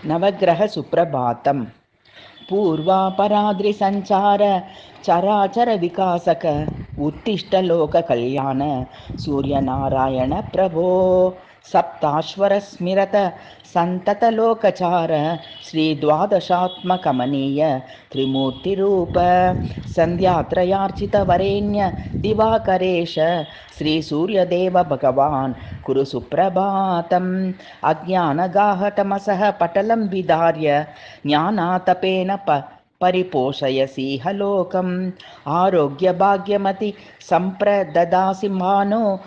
नवग्रह सुप्रभातम्। पूर्वापराद्रिसञ्चार चराचर विकासक उत्तिष्ठ लोक कल्याण सूर्यनारायण प्रभो। सप्ताश्वर स्मिरत संतत लोकचार श्री द्वादशात्मकमनीय त्रिमूर्तिरूप संध्यात्रयार्चित वरेण्य दिवाकरेश श्री सूर्यदेव भगवान् कुरु सुप्रभातम्। अज्ञानगाहतमसः पटलं विदार्य ज्ञानातपेन परिपोषयसीह लोकम्। आरोग्यभाग्यमति सम्प्रददासि मानो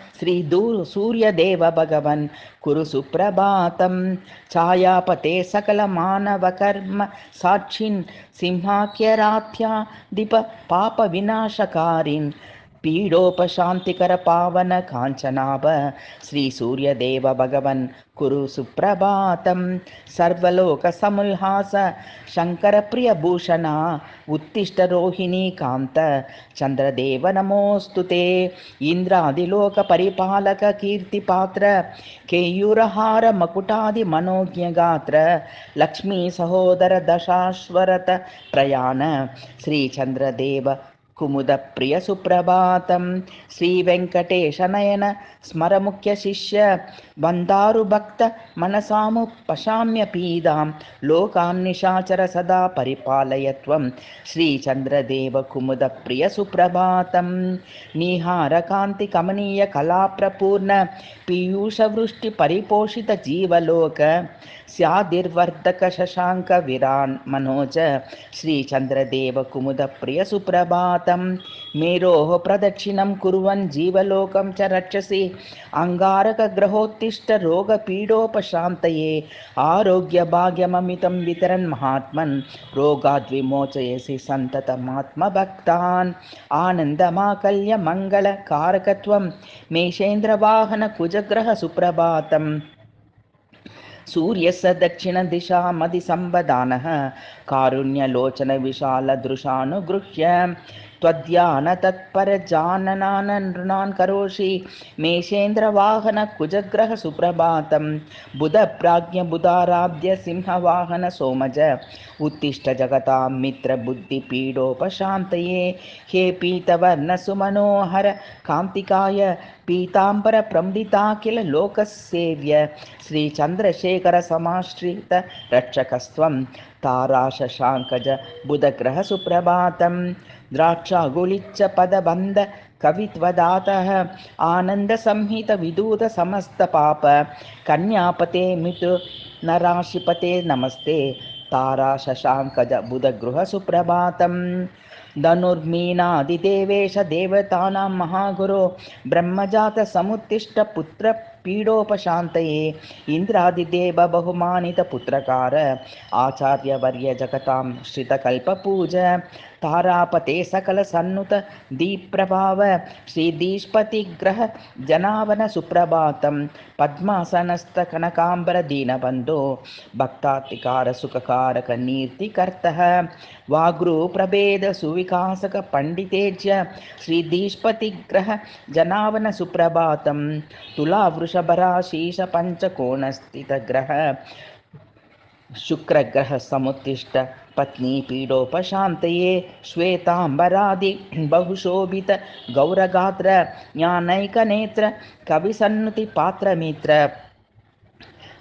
सूर्यदेव भगवन् कुरु सुप्रभातम्। छायापते सकलमानवकर्म साक्षिन् सिंहाख्यराध्याधिप पापविनाशकारिन् पीडोपशान्तिकर पावन काञ्चनाभ श्री सूर्यदेव भगवन् कुरु सुप्रभातम्। सर्वलोकसमुल्हास शङ्करप्रियभूषण उत्तिष्ठ रोहिणी कान्त चन्द्रदेव नमोऽस्तु ते। इन्द्रादिलोकपरिपालक कीर्तिपात्र केयूरहार मकुटादि मनोज्ञगात्र लक्ष्मी सहोदर दशाश्वरत प्रयाण श्रीचन्द्रदेव कुमुद प्रिय सुप्रभातम्। श्रीवेङ्कटेशनयन स्मर मुख्य शिष्य वन्दारु भक्त मनसामु पशाम्यपीदां लोकान् निशाचर सदा परिपालय त्वं श्रीचन्द्रदेव कुमुद प्रिय सुप्रभातम्। निहार कान्ति कमनीय कलाप्रपूर्ण पीयूषवृष्टि परिपोषित जीवलोक स्यादिर्वर्धक शशाङ्क विरान् मनोज श्रीचन्द्रदेव कुमुद प्रिय सुप्रभातम्। मेरोः प्रदक्षिणं कुर्वन् जीवलोकं च रक्षसि अङ्गारक ग्रहोत्तिष्ठ रोगपीडोपशान्तये आरोग्यभाग्यममितं वितरन् महात्मन् रोगाद्विमोचयसि सन्ततमात्मभक्तान्। आनन्दमाकल्य मङ्गलकारकत्वं मेषेन्द्रवाहन कुजग्रह सुप्रभातम्। सूर्यस्य दक्षिणदिशामधिसम्बदानः कारुण्यलोचन विशालदृशानुगृह्य त्वद्ध्यान तत्परजाननान् नृणान् करोषि मेषेन्द्रवाहन कुजग्रह सुप्रभातम्। बुधप्राज्ञ बुधाराध्य सिंहवाहन सोमज उत्तिष्ठ जगतां मित्र बुद्धिपीडोपशान्तये हे पीतवर्ण सुमनोहर कान्तिकाय पीताम्बर प्रम्दिताखिल लोकसेव्य श्रीचन्द्रशेखर समाश्रित रक्षकस्त्वं ताराशशाङ्कज बुधग्रह सुप्रभातम्। द्राक्षागुलिच्च पदबन्ध कवित्वदातः आनन्द संहित विदूत समस्त पाप कन्यापते मितु नराशिपते नमस्ते ताराशशाङ्कज बुधगृह सुप्रभातम्। धनुर्मीनादिदेवेश देवतानां महागुरो ब्रह्मजात समुत्तिष्ठ पुत्र पीडोपशान्तये इन्द्रादिदेव बहुमानित पुत्रकार आचार्यवर्य जगतां श्रितकल्पपूज तारापते सकल सन्नुत दीप्रभाव श्रीदीष्पतिग्रह जनावन सुप्रभातम्। पद्मासनस्थ कनकाम्बर दीनबन्धो भक्तातिकार सुखकारक नीर्तिकर्तः वाग्रू प्रभेद सुविकासक पंडितेज्य श्रीदीष्पतिग्रह जनावन सुप्रभातम्। तुला वृषभराशीष पंचकोणस्थित ग्रह शुक्रग्रह समुत्तिष्ठ पत्नी पीडोपशान्तये श्वेतांबरादि बहुशोभित गौरगात्र ज्ञानैकनेत्र कविसन्नुति पात्रमित्र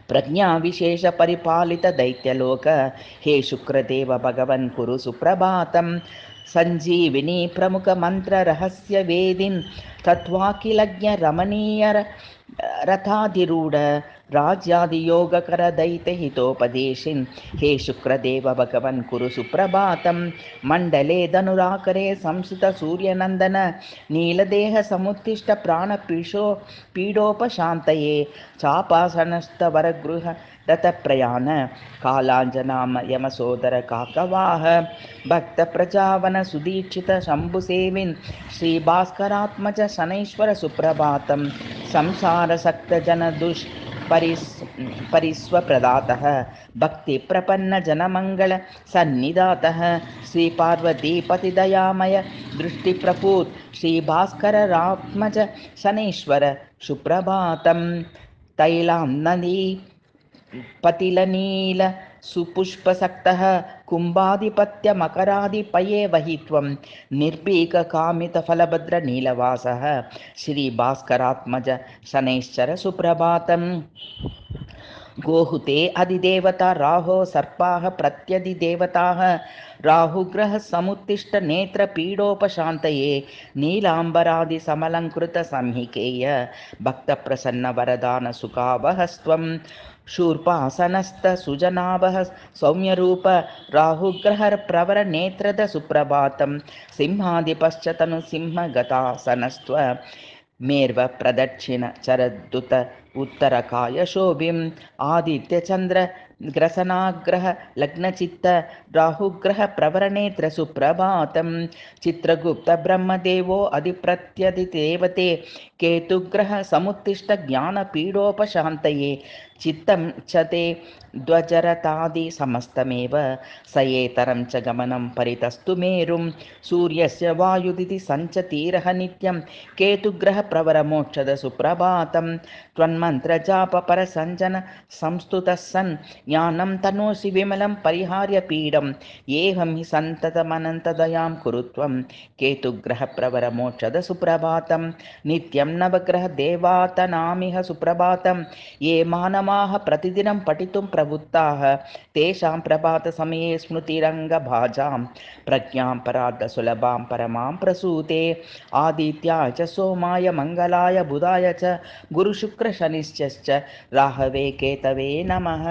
प्रज्ञा विशेष परिपालित दैत्यलोक हे शुक्रदेव भगवन् कुरु सुप्रभातम्। संजीविनी प्रमुख मंत्र रहस्य वेदिन् तत्वाखिलज्ञ रमणीय रथाधिरूढ़ राज्यादियोगकर दैत्य हितोपदेशिन् हे शुक्रदेव भगवन् कुरु सुप्रभातम्। मंडले धनुराकरे संस्थित सूर्यनंदन नीलदेह समुत्तिष्ठ प्राण पीडोपशान्तये चापासनस्थ वरगृह रथ प्रयाण कालांजनाम यमसोदर काकवाह भक्त प्रजावन सुदीक्षित शंभुसेविन् श्री भास्करात्मज शनैश्वर सुप्रभातम्। संसार सक्त जन परिस्वप्रदातः भक्ति प्रपन्न जनमंगल सन्निधातः श्री पार्वतीपति दयामय दृष्टि प्रपूत श्री भास्कर रात्मज शनैश्वर सुप्रभातम्। तैलां नदी पतिलनील सुपुष्पसक्तः कुम्भाधिपत्यमकराधिपये वहित्वं निर्भीककामितफलभद्रनीलवासः श्रीभास्करात्मज शनैश्चर सुप्रभातम्। गोहुते अधिदेवता राहो सर्पाः प्रत्यधिदेवताः राहुग्रह समुत्तिष्ठ नेत्र पीडोपशान्तये नीलाम्बरादिसमलङ्कृत संहिकेय भक्तप्रसन्न वरदान सुखावहस्त्वं शूर्पासनस्थ सुजनावह सौम्यरूप राहुग्रह प्रवर नेत्ರದ सुप्रभातं सिंहादिपश्च तनुसिंह गतासनस्त्व मेर्व प्रदक्षिण चरद्दुत उत्तरकाय शोभिम् आदित्यचन्द्र ग्रसनाग्रह लग्नचित्त राहुग्रह प्रवरनेत्र सुप्रभातं चित्रगुप्त ब्रह्मदेवो अधिप्रत्यधिदेवते केतुग्रह समुत्तिष्ठ ज्ञानपीडोपशान्तये चित्तं च ते ध्वजरतादि समस्तमेव सयेतरं च गमनं परितस्तु मेरुं सूर्यस्य वायुदिति सञ्चतीरः नित्यं केतुग्रह प्रवरमोक्षद सुप्रभातं त्वन्मन्त्रजापपरसञ्जन संस्तुतः सन् ज्ञानं तनोसि विमलं परिहार्य पीडं येहं हि सन्ततमनन्तदयां कुरु त्वं केतुग्रह प्रवरमोक्षद सुप्रभातं नित्यं नवग्रह देवातनामिह सुप्रभातं ये मानवाः प्रतिदिनं पठितुं प्रवृत्ताः तेषां प्रभातसमये स्मृतिरङ्गभाजां प्रज्ञां परार्धसुलभां परमां प्रसूते आदित्याय च सोमाय मङ्गलाय बुधाय च गुरुशुक्रशनिश्चश्च राहवे केतवे नमः।